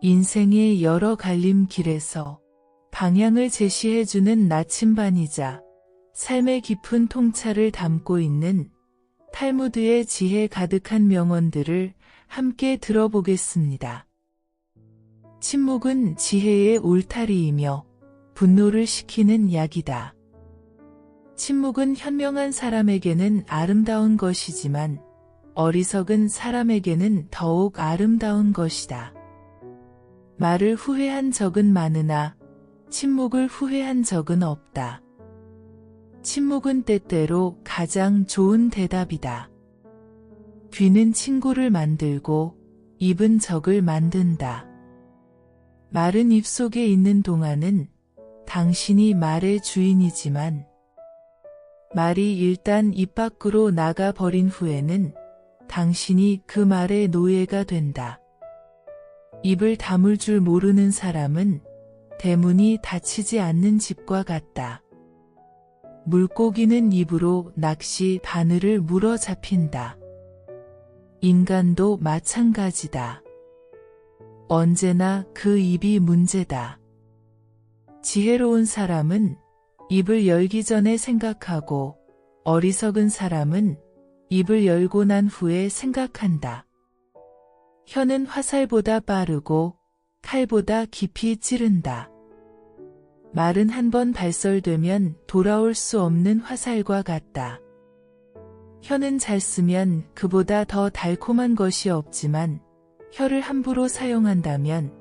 인생의 여러 갈림길에서 방향을 제시해주는 나침반이자 삶의 깊은 통찰을 담고 있는 탈무드의 지혜 가득한 명언들을 함께 들어보겠습니다. 침묵은 지혜의 울타리이며 분노를 식히는 약이다. 침묵은 현명한 사람에게는 아름다운 것이지만 어리석은 사람에게는 더욱 아름다운 것이다. 말을 후회한 적은 많으나 침묵을 후회한 적은 없다. 침묵은 때때로 가장 좋은 대답이다. 귀는 친구를 만들고 입은 적을 만든다. 말은 입속에 있는 동안은 당신이 말의 주인이지만 말이 일단 입 밖으로 나가버린 후에는 당신이 그 말의 노예가 된다. 입을 다물 줄 모르는 사람은 대문이 닫히지 않는 집과 같다. 물고기는 입으로 낚시 바늘을 물어 잡힌다. 인간도 마찬가지다. 언제나 그 입이 문제다. 지혜로운 사람은 입을 열기 전에 생각하고 어리석은 사람은 입을 열고 난 후에 생각한다. 혀는 화살보다 빠르고 칼보다 깊이 찌른다. 말은 한 번 발설되면 돌아올 수 없는 화살과 같다. 혀는 잘 쓰면 그보다 더 달콤한 것이 없지만 혀를 함부로 사용한다면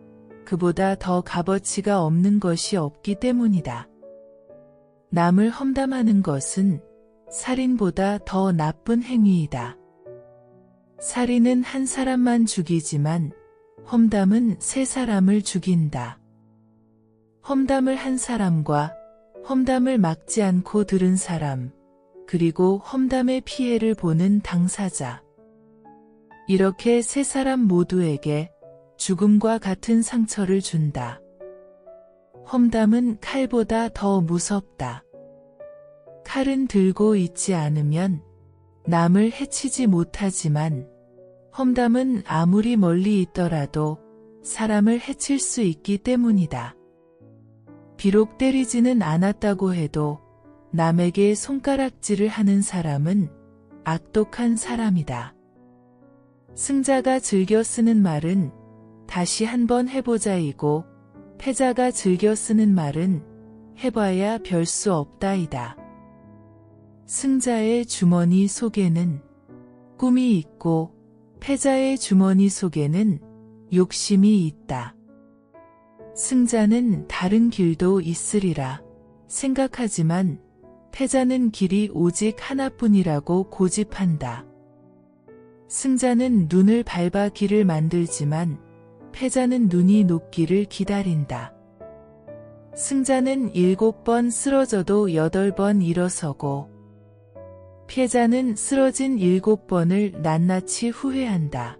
그보다 더 값어치가 없는 것이 없기 때문이다. 남을 험담하는 것은 살인보다 더 나쁜 행위이다. 살인은 한 사람만 죽이지만 험담은 세 사람을 죽인다. 험담을 한 사람과 험담을 막지 않고 들은 사람, 그리고 험담의 피해를 보는 당사자. 이렇게 세 사람 모두에게 죽음과 같은 상처를 준다. 험담은 칼보다 더 무섭다. 칼은 들고 있지 않으면 남을 해치지 못하지만 험담은 아무리 멀리 있더라도 사람을 해칠 수 있기 때문이다. 비록 때리지는 않았다고 해도 남에게 손가락질을 하는 사람은 악독한 사람이다. 승자가 즐겨 쓰는 말은 다시 한번 해보자이고 패자가 즐겨 쓰는 말은 해봐야 별 수 없다이다. 승자의 주머니 속에는 꿈이 있고 패자의 주머니 속에는 욕심이 있다. 승자는 다른 길도 있으리라 생각하지만 패자는 길이 오직 하나뿐이라고 고집한다. 승자는 눈을 밟아 길을 만들지만 패자는 눈이 녹기를 기다린다. 승자는 7번 쓰러져도 8번 일어서고 패자는 쓰러진 7번을 낱낱이 후회한다.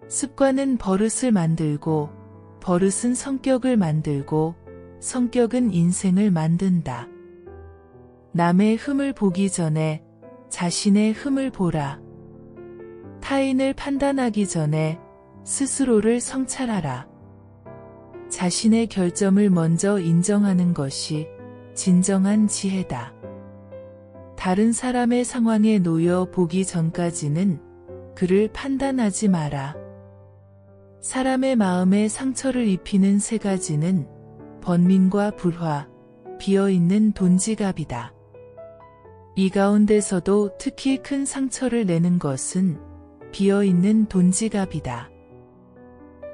습관은 버릇을 만들고 버릇은 성격을 만들고 성격은 인생을 만든다. 남의 흠을 보기 전에 자신의 흠을 보라. 타인을 판단하기 전에 스스로를 성찰하라. 자신의 결점을 먼저 인정하는 것이 진정한 지혜다. 다른 사람의 상황에 놓여 보기 전까지는 그를 판단하지 마라. 사람의 마음에 상처를 입히는 세 가지는 번민과 불화, 비어있는 돈지갑이다. 이 가운데서도 특히 큰 상처를 내는 것은 비어있는 돈지갑이다.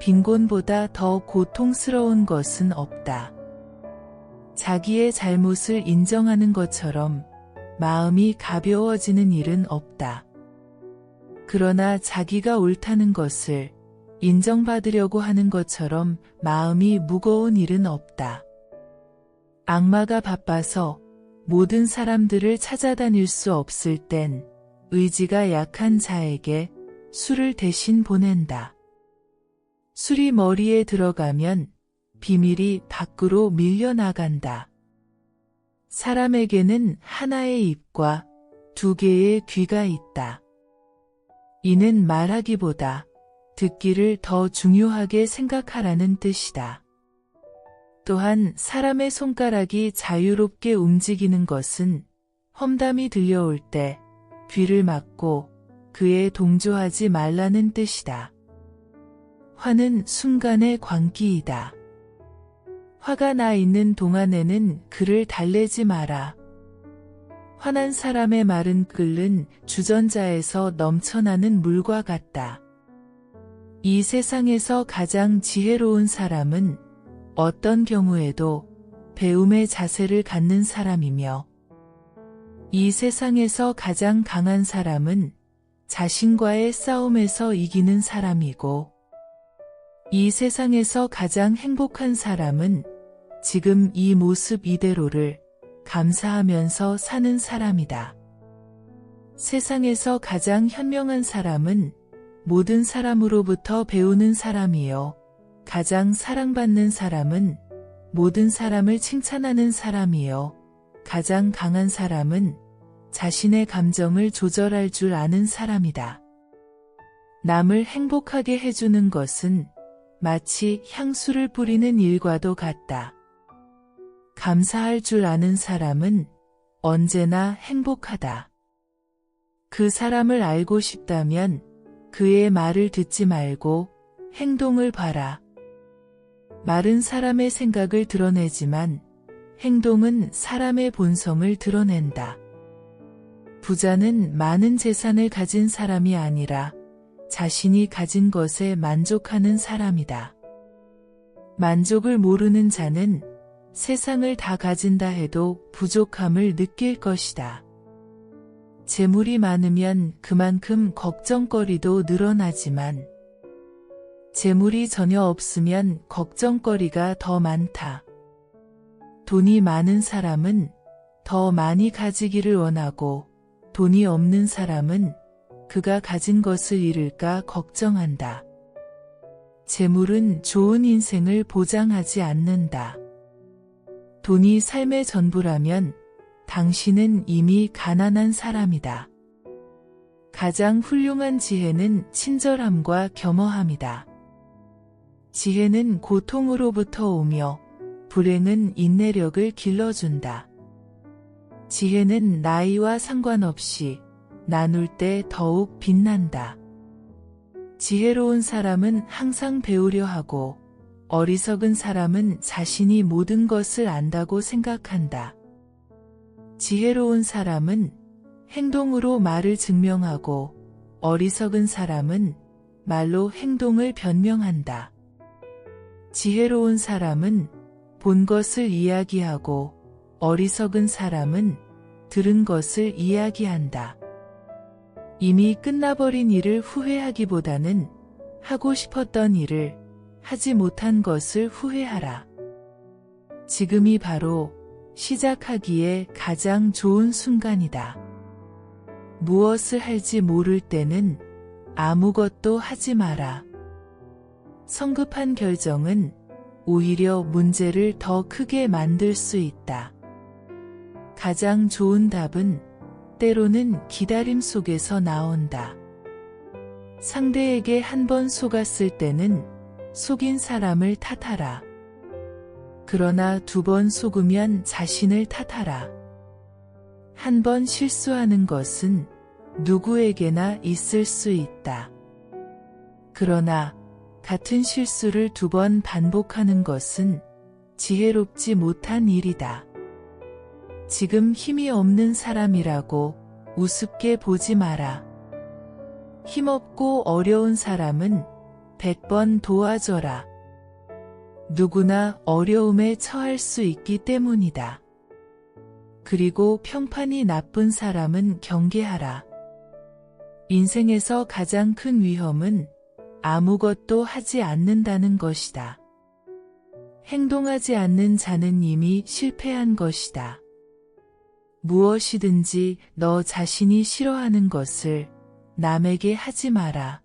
빈곤보다 더 고통스러운 것은 없다. 자기의 잘못을 인정하는 것처럼 마음이 가벼워지는 일은 없다. 그러나 자기가 옳다는 것을 인정받으려고 하는 것처럼 마음이 무거운 일은 없다. 악마가 바빠서 모든 사람들을 찾아다닐 수 없을 땐 의지가 약한 자에게 술을 대신 보낸다. 술이 머리에 들어가면 비밀이 밖으로 밀려나간다. 사람에게는 하나의 입과 2개의 귀가 있다. 이는 말하기보다 듣기를 더 중요하게 생각하라는 뜻이다. 또한 사람의 손가락이 자유롭게 움직이는 것은 험담이 들려올 때 귀를 막고 그에 동조하지 말라는 뜻이다. 화는 순간의 광기이다. 화가 나 있는 동안에는 그를 달래지 마라. 화난 사람의 말은 끓는 주전자에서 넘쳐나는 물과 같다. 이 세상에서 가장 지혜로운 사람은 어떤 경우에도 배움의 자세를 갖는 사람이며, 이 세상에서 가장 강한 사람은 자신과의 싸움에서 이기는 사람이고, 이 세상에서 가장 행복한 사람은 지금 이 모습 이대로를 감사하면서 사는 사람이다. 세상에서 가장 현명한 사람은 모든 사람으로부터 배우는 사람이요. 가장 사랑받는 사람은 모든 사람을 칭찬하는 사람이요. 가장 강한 사람은 자신의 감정을 조절할 줄 아는 사람이다. 남을 행복하게 해주는 것은 마치 향수를 뿌리는 일과도 같다. 감사할 줄 아는 사람은 언제나 행복하다. 그 사람을 알고 싶다면 그의 말을 듣지 말고 행동을 봐라. 말은 사람의 생각을 드러내지만 행동은 사람의 본성을 드러낸다. 부자는 많은 재산을 가진 사람이 아니라 자신이 가진 것에 만족하는 사람이다. 만족을 모르는 자는 세상을 다 가진다 해도 부족함을 느낄 것이다. 재물이 많으면 그만큼 걱정거리도 늘어나지만 재물이 전혀 없으면 걱정거리가 더 많다. 돈이 많은 사람은 더 많이 가지기를 원하고 돈이 없는 사람은 그가 가진 것을 잃을까 걱정한다. 재물은 좋은 인생을 보장하지 않는다. 돈이 삶의 전부라면 당신은 이미 가난한 사람이다. 가장 훌륭한 지혜는 친절함과 겸허함이다. 지혜는 고통으로부터 오며 불행은 인내력을 길러준다. 지혜는 나이와 상관없이 나눌 때 더욱 빛난다. 지혜로운 사람은 항상 배우려 하고 어리석은 사람은 자신이 모든 것을 안다고 생각한다. 지혜로운 사람은 행동으로 말을 증명하고 어리석은 사람은 말로 행동을 변명한다. 지혜로운 사람은 본 것을 이야기하고 어리석은 사람은 들은 것을 이야기한다. 이미 끝나버린 일을 후회하기보다는 하고 싶었던 일을 하지 못한 것을 후회하라. 지금이 바로 시작하기에 가장 좋은 순간이다. 무엇을 할지 모를 때는 아무것도 하지 마라. 성급한 결정은 오히려 문제를 더 크게 만들 수 있다. 가장 좋은 답은 때로는 기다림 속에서 나온다. 상대에게 한 번 속았을 때는 속인 사람을 탓하라. 그러나 2번 속으면 자신을 탓하라. 한 번 실수하는 것은 누구에게나 있을 수 있다. 그러나 같은 실수를 2번 반복하는 것은 지혜롭지 못한 일이다. 지금 힘이 없는 사람이라고 우습게 보지 마라. 힘없고 어려운 사람은 100번 도와줘라. 누구나 어려움에 처할 수 있기 때문이다. 그리고 평판이 나쁜 사람은 경계하라. 인생에서 가장 큰 위험은 아무것도 하지 않는다는 것이다. 행동하지 않는 자는 이미 실패한 것이다. 무엇이든지 너 자신이 싫어하는 것을 남에게 하지 마라.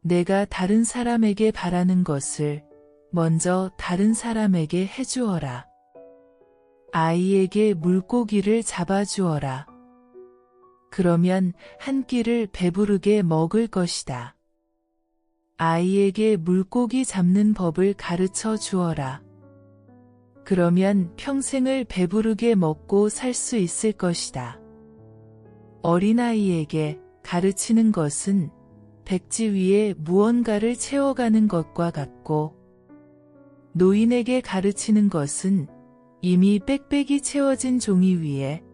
내가 다른 사람에게 바라는 것을 먼저 다른 사람에게 해주어라. 아이에게 물고기를 잡아주어라. 그러면 한 끼를 배부르게 먹을 것이다. 아이에게 물고기 잡는 법을 가르쳐 주어라. 그러면 평생을 배부르게 먹고 살 수 있을 것이다. 어린아이에게 가르치는 것은 백지 위에 무언가를 채워가는 것과 같고, 노인에게 가르치는 것은 이미 빽빽이 채워진 종이 위에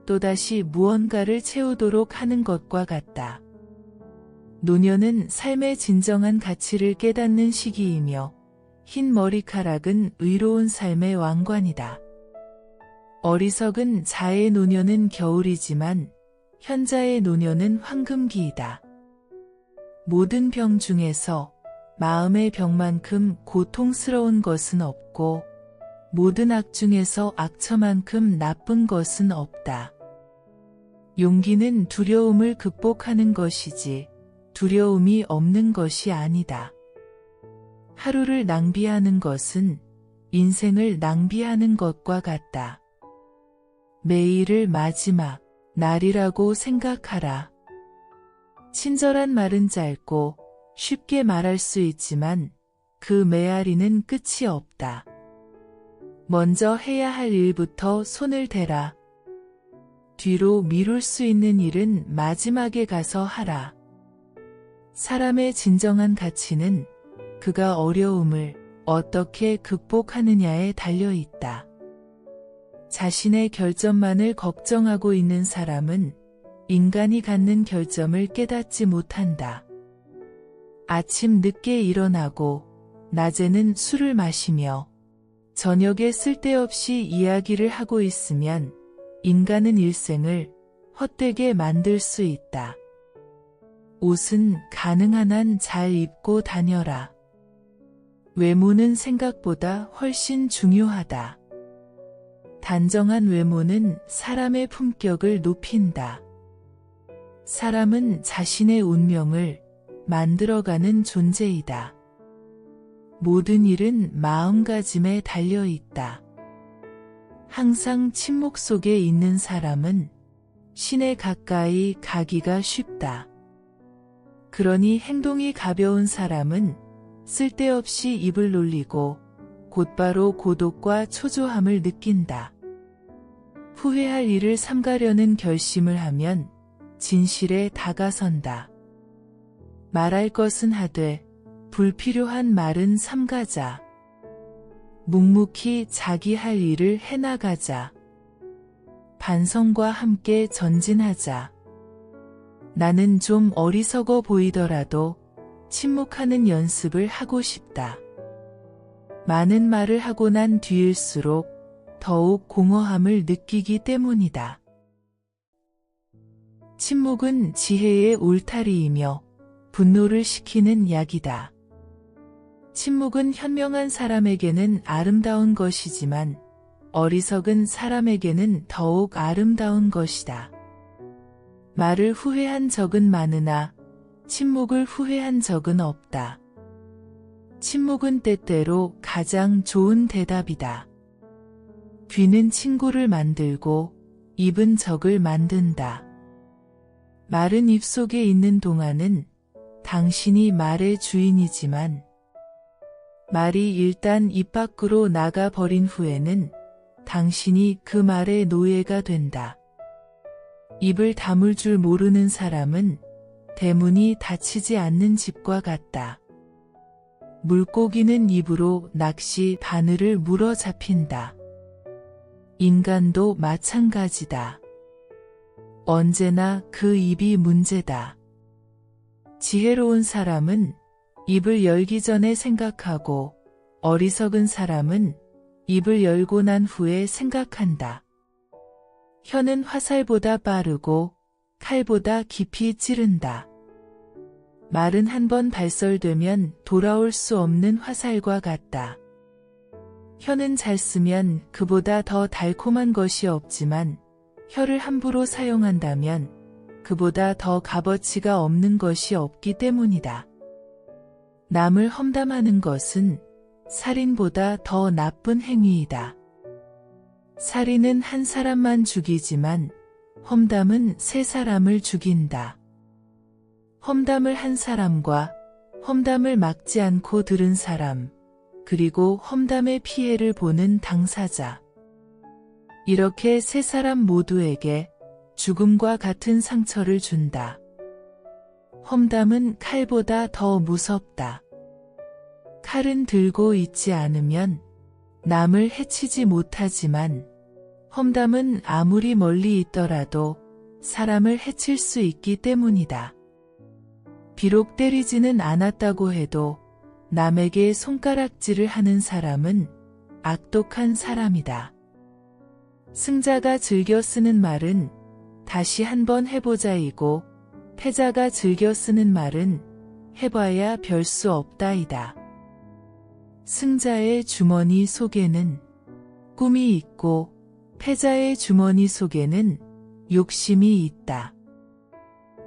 또다시 무언가를 채우도록 하는 것과 같다. 노년은 삶의 진정한 가치를 깨닫는 시기이며, 흰 머리카락은 의로운 삶의 왕관이다. 어리석은 자의 노년은 겨울이지만 현자의 노년은 황금기이다. 모든 병 중에서 마음의 병만큼 고통스러운 것은 없고, 모든 악 중에서 악처만큼 나쁜 것은 없다. 용기는 두려움을 극복하는 것이지 두려움이 없는 것이 아니다. 하루를 낭비하는 것은 인생을 낭비하는 것과 같다. 매일을 마지막 날이라고 생각하라. 친절한 말은 짧고 쉽게 말할 수 있지만 그 메아리는 끝이 없다. 먼저 해야 할 일부터 손을 대라. 뒤로 미룰 수 있는 일은 마지막에 가서 하라. 사람의 진정한 가치는 그가 어려움을 어떻게 극복하느냐에 달려 있다. 자신의 결점만을 걱정하고 있는 사람은 인간이 갖는 결점을 깨닫지 못한다. 아침 늦게 일어나고 낮에는 술을 마시며 저녁에 쓸데없이 이야기를 하고 있으면 인간은 일생을 헛되게 만들 수 있다. 옷은 가능한 한 잘 입고 다녀라. 외모는 생각보다 훨씬 중요하다. 단정한 외모는 사람의 품격을 높인다. 사람은 자신의 운명을 만들어가는 존재이다. 모든 일은 마음가짐에 달려 있다. 항상 침묵 속에 있는 사람은 신에 가까이 가기가 쉽다. 그러니 행동이 가벼운 사람은 쓸데없이 입을 놀리고 곧바로 고독과 초조함을 느낀다. 후회할 일을 삼가려는 결심을 하면 진실에 다가선다. 말할 것은 하되 불필요한 말은 삼가자. 묵묵히 자기 할 일을 해나가자. 반성과 함께 전진하자. 나는 좀 어리석어 보이더라도 침묵하는 연습을 하고 싶다. 많은 말을 하고 난 뒤일수록 더욱 공허함을 느끼기 때문이다. 침묵은 지혜의 울타리이며 분노를 식히는 약이다. 침묵은 현명한 사람에게는 아름다운 것이지만 어리석은 사람에게는 더욱 아름다운 것이다. 말을 후회한 적은 많으나 침묵을 후회한 적은 없다. 침묵은 때때로 가장 좋은 대답이다. 귀는 친구를 만들고 입은 적을 만든다. 말은 입속에 있는 동안은 당신이 말의 주인이지만 말이 일단 입 밖으로 나가 버린 후에는 당신이 그 말의 노예가 된다. 입을 다물 줄 모르는 사람은 대문이 닫히지 않는 집과 같다. 물고기는 입으로 낚시 바늘을 물어 잡힌다. 인간도 마찬가지다. 언제나 그 입이 문제다. 지혜로운 사람은 입을 열기 전에 생각하고 어리석은 사람은 입을 열고 난 후에 생각한다. 혀는 화살보다 빠르고 칼보다 깊이 찌른다. 말은 한번 발설되면 돌아올 수 없는 화살과 같다. 혀는 잘 쓰면 그보다 더 달콤한 것이 없지만 혀를 함부로 사용한다면 그보다 더 값어치가 없는 것이 없기 때문이다. 남을 험담하는 것은 살인보다 더 나쁜 행위이다. 살인은 한 사람만 죽이지만 험담은 세 사람을 죽인다. 험담을 한 사람과 험담을 막지 않고 들은 사람, 그리고 험담의 피해를 보는 당사자. 이렇게 세 사람 모두에게 죽음과 같은 상처를 준다. 험담은 칼보다 더 무섭다. 칼은 들고 있지 않으면 남을 해치지 못하지만 험담은 아무리 멀리 있더라도 사람을 해칠 수 있기 때문이다. 비록 때리지는 않았다고 해도 남에게 손가락질을 하는 사람은 악독한 사람이다. 승자가 즐겨 쓰는 말은 다시 한번 해보자이고 패자가 즐겨 쓰는 말은 해봐야 별 수 없다이다. 승자의 주머니 속에는 꿈이 있고 패자의 주머니 속에는 욕심이 있다.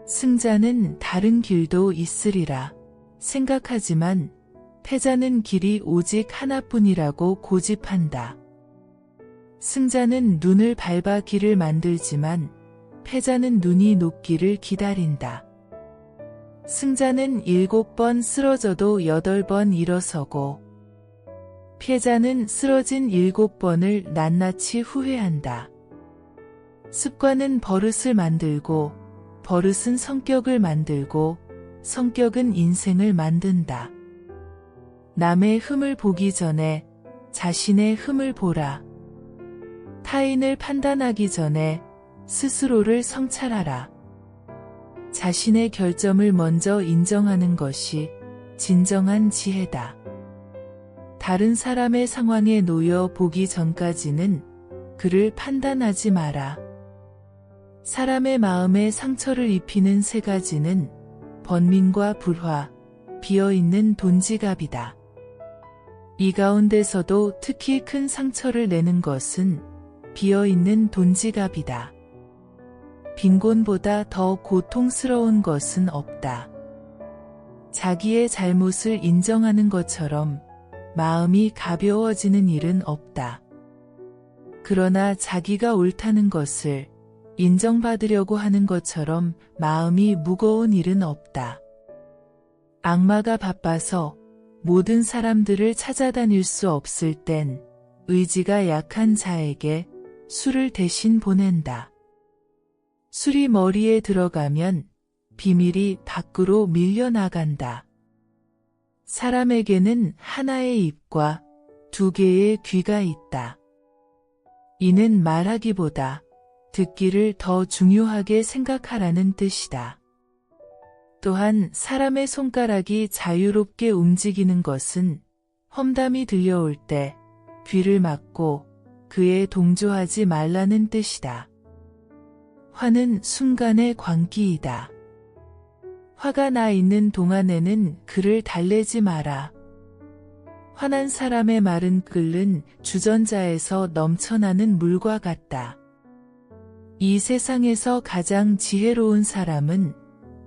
승자는 다른 길도 있으리라 생각하지만 패자는 길이 오직 하나뿐이라고 고집한다. 승자는 눈을 밟아 길을 만들지만 패자는 눈이 녹기를 기다린다. 승자는 7번 쓰러져도 8번 일어서고 패자는 쓰러진 7번을 낱낱이 후회한다. 습관은 버릇을 만들고 버릇은 성격을 만들고 성격은 인생을 만든다. 남의 흠을 보기 전에 자신의 흠을 보라. 타인을 판단하기 전에 스스로를 성찰하라. 자신의 결점을 먼저 인정하는 것이 진정한 지혜다. 다른 사람의 상황에 놓여 보기 전까지는 그를 판단하지 마라. 사람의 마음에 상처를 입히는 세 가지는 번민과 불화, 비어있는 돈지갑이다. 이 가운데서도 특히 큰 상처를 내는 것은 비어있는 돈지갑이다. 빈곤보다 더 고통스러운 것은 없다. 자기의 잘못을 인정하는 것처럼 마음이 가벼워지는 일은 없다. 그러나 자기가 옳다는 것을 인정받으려고 하는 것처럼 마음이 무거운 일은 없다. 악마가 바빠서 모든 사람들을 찾아다닐 수 없을 땐 의지가 약한 자에게 술을 대신 보낸다. 술이 머리에 들어가면 비밀이 밖으로 밀려나간다. 사람에게는 하나의 입과 2개의 귀가 있다. 이는 말하기보다 듣기를 더 중요하게 생각하라는 뜻이다. 또한 사람의 손가락이 자유롭게 움직이는 것은 험담이 들려올 때 귀를 막고 그에 동조하지 말라는 뜻이다. 화는 순간의 광기이다. 화가 나 있는 동안에는 그를 달래지 마라. 화난 사람의 말은 끓는 주전자에서 넘쳐나는 물과 같다. 이 세상에서 가장 지혜로운 사람은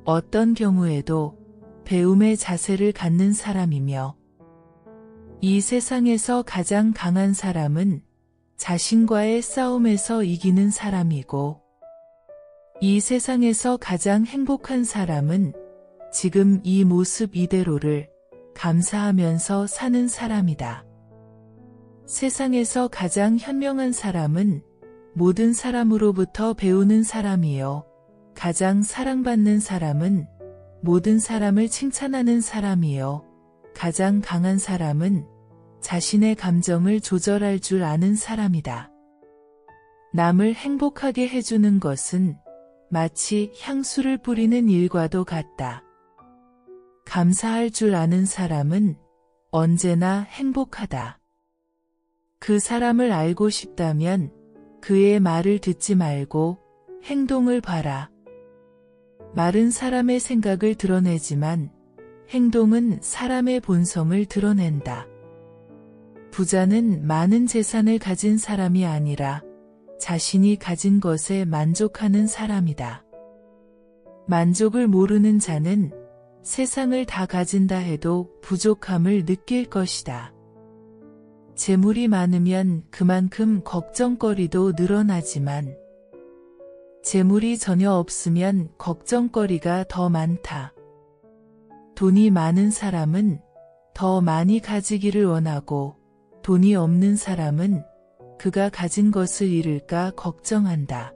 어떤 경우에도 배움의 자세를 갖는 사람이며 이 세상에서 가장 강한 사람은 자신과의 싸움에서 이기는 사람이고 이 세상에서 가장 행복한 사람은 지금 이 모습 이대로를 감사하면서 사는 사람이다. 세상에서 가장 현명한 사람은 모든 사람으로부터 배우는 사람이요. 가장 사랑받는 사람은 모든 사람을 칭찬하는 사람이요. 가장 강한 사람은 자신의 감정을 조절할 줄 아는 사람이다. 남을 행복하게 해주는 것은 마치 향수를 뿌리는 일과도 같다. 감사할 줄 아는 사람은 언제나 행복하다. 그 사람을 알고 싶다면 그의 말을 듣지 말고 행동을 봐라. 말은 사람의 생각을 드러내지만 행동은 사람의 본성을 드러낸다. 부자는 많은 재산을 가진 사람이 아니라 자신이 가진 것에 만족하는 사람이다. 만족을 모르는 자는 세상을 다 가진다 해도 부족함을 느낄 것이다. 재물이 많으면 그만큼 걱정거리도 늘어나지만 재물이 전혀 없으면 걱정거리가 더 많다. 돈이 많은 사람은 더 많이 가지기를 원하고 돈이 없는 사람은 그가 가진 것을 잃을까 걱정한다.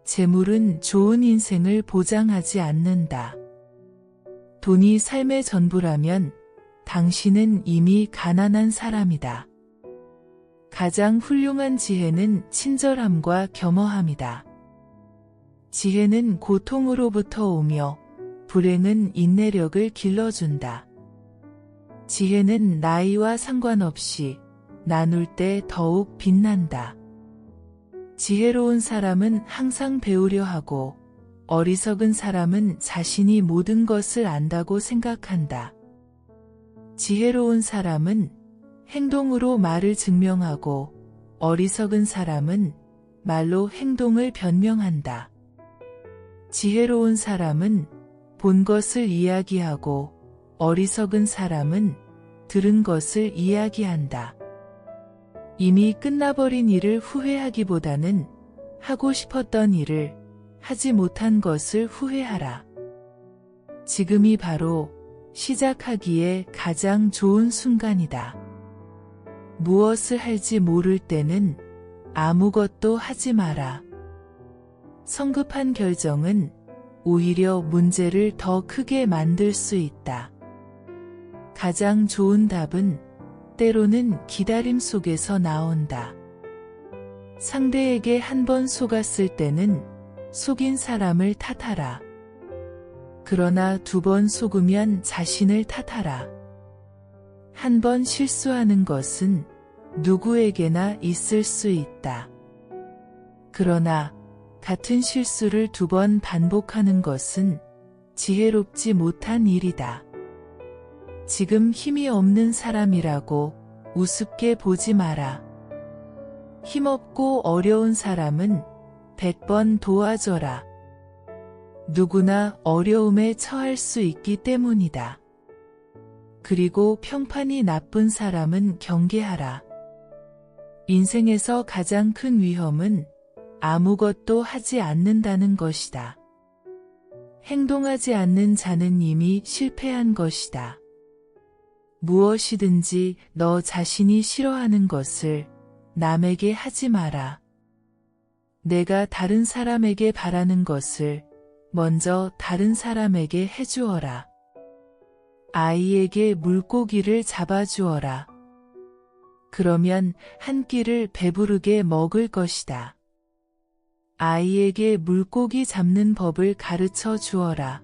재물은 좋은 인생을 보장하지 않는다. 돈이 삶의 전부라면 당신은 이미 가난한 사람이다. 가장 훌륭한 지혜는 친절함과 겸허함이다. 지혜는 고통으로부터 오며 불행은 인내력을 길러준다. 지혜는 나이와 상관없이 나눌 때 더욱 빛난다. 지혜로운 사람은 항상 배우려 하고 어리석은 사람은 자신이 모든 것을 안다고 생각한다. 지혜로운 사람은 행동으로 말을 증명하고 어리석은 사람은 말로 행동을 변명한다. 지혜로운 사람은 본 것을 이야기하고 어리석은 사람은 들은 것을 이야기한다. 이미 끝나버린 일을 후회하기보다는 하고 싶었던 일을 하지 못한 것을 후회하라. 지금이 바로 시작하기에 가장 좋은 순간이다. 무엇을 할지 모를 때는 아무것도 하지 마라. 성급한 결정은 오히려 문제를 더 크게 만들 수 있다. 가장 좋은 답은 때로는 기다림 속에서 나온다. 상대에게 한 번 속았을 때는 속인 사람을 탓하라. 그러나 2번 속으면 자신을 탓하라. 한 번 실수하는 것은 누구에게나 있을 수 있다. 그러나 같은 실수를 2번 반복하는 것은 지혜롭지 못한 일이다. 지금 힘이 없는 사람이라고 우습게 보지 마라. 힘없고 어려운 사람은 100번 도와줘라. 누구나 어려움에 처할 수 있기 때문이다. 그리고 평판이 나쁜 사람은 경계하라. 인생에서 가장 큰 위험은 아무것도 하지 않는다는 것이다. 행동하지 않는 자는 이미 실패한 것이다. 무엇이든지 너 자신이 싫어하는 것을 남에게 하지 마라. 내가 다른 사람에게 바라는 것을 먼저 다른 사람에게 해주어라. 아이에게 물고기를 잡아주어라. 그러면 한 끼를 배부르게 먹을 것이다. 아이에게 물고기 잡는 법을 가르쳐 주어라.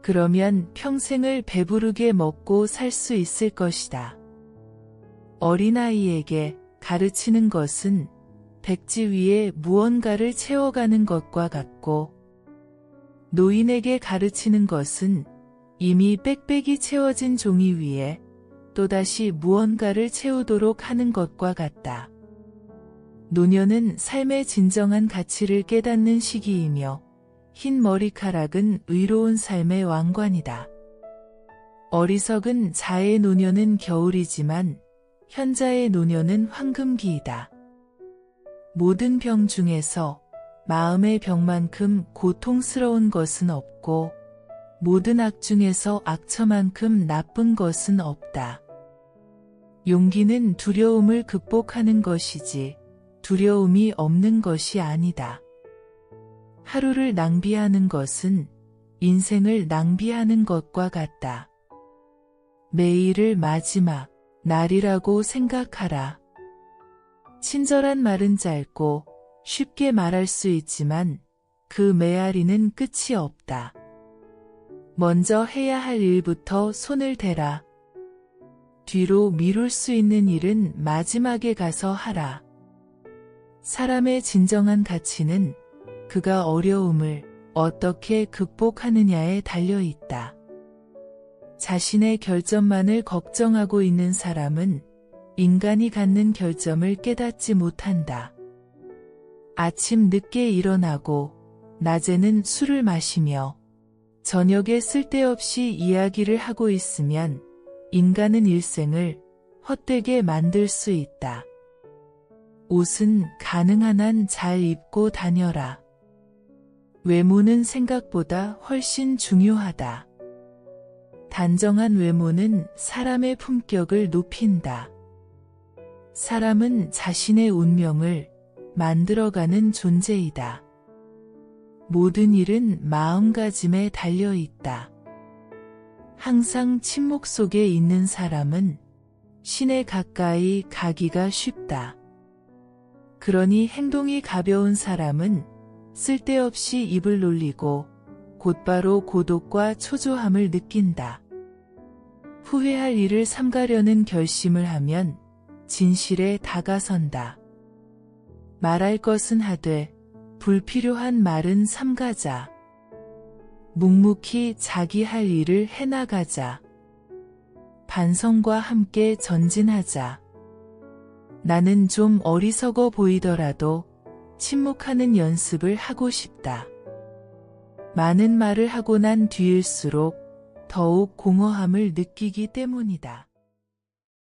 그러면 평생을 배부르게 먹고 살 수 있을 것이다. 어린아이에게 가르치는 것은 백지 위에 무언가를 채워가는 것과 같고, 노인에게 가르치는 것은 이미 빽빽이 채워진 종이 위에 또다시 무언가를 채우도록 하는 것과 같다. 노년은 삶의 진정한 가치를 깨닫는 시기이며 흰 머리카락은 의로운 삶의 왕관이다. 어리석은 자의 노년은 겨울이지만 현자의 노년은 황금기이다. 모든 병 중에서 마음의 병만큼 고통스러운 것은 없고 모든 악 중에서 악처만큼 나쁜 것은 없다. 용기는 두려움을 극복하는 것이지 두려움이 없는 것이 아니다. 하루를 낭비하는 것은 인생을 낭비하는 것과 같다. 매일을 마지막 날이라고 생각하라. 친절한 말은 짧고 쉽게 말할 수 있지만 그 메아리는 끝이 없다. 먼저 해야 할 일부터 손을 대라. 뒤로 미룰 수 있는 일은 마지막에 가서 하라. 사람의 진정한 가치는 그가 어려움을 어떻게 극복하느냐에 달려 있다. 자신의 결점만을 걱정하고 있는 사람은 인간이 갖는 결점을 깨닫지 못한다. 아침 늦게 일어나고 낮에는 술을 마시며 저녁에 쓸데없이 이야기를 하고 있으면 인간은 일생을 헛되게 만들 수 있다. 옷은 가능한 한 잘 입고 다녀라. 외모는 생각보다 훨씬 중요하다. 단정한 외모는 사람의 품격을 높인다. 사람은 자신의 운명을 만들어가는 존재이다. 모든 일은 마음가짐에 달려 있다. 항상 침묵 속에 있는 사람은 신에 가까이 가기가 쉽다. 그러니 행동이 가벼운 사람은 쓸데없이 입을 놀리고 곧바로 고독과 초조함을 느낀다. 후회할 일을 삼가려는 결심을 하면 진실에 다가선다. 말할 것은 하되 불필요한 말은 삼가자. 묵묵히 자기 할 일을 해나가자. 반성과 함께 전진하자. 나는 좀 어리석어 보이더라도 침묵하는 연습을 하고 싶다. 많은 말을 하고 난 뒤일수록 더욱 공허함을 느끼기 때문이다.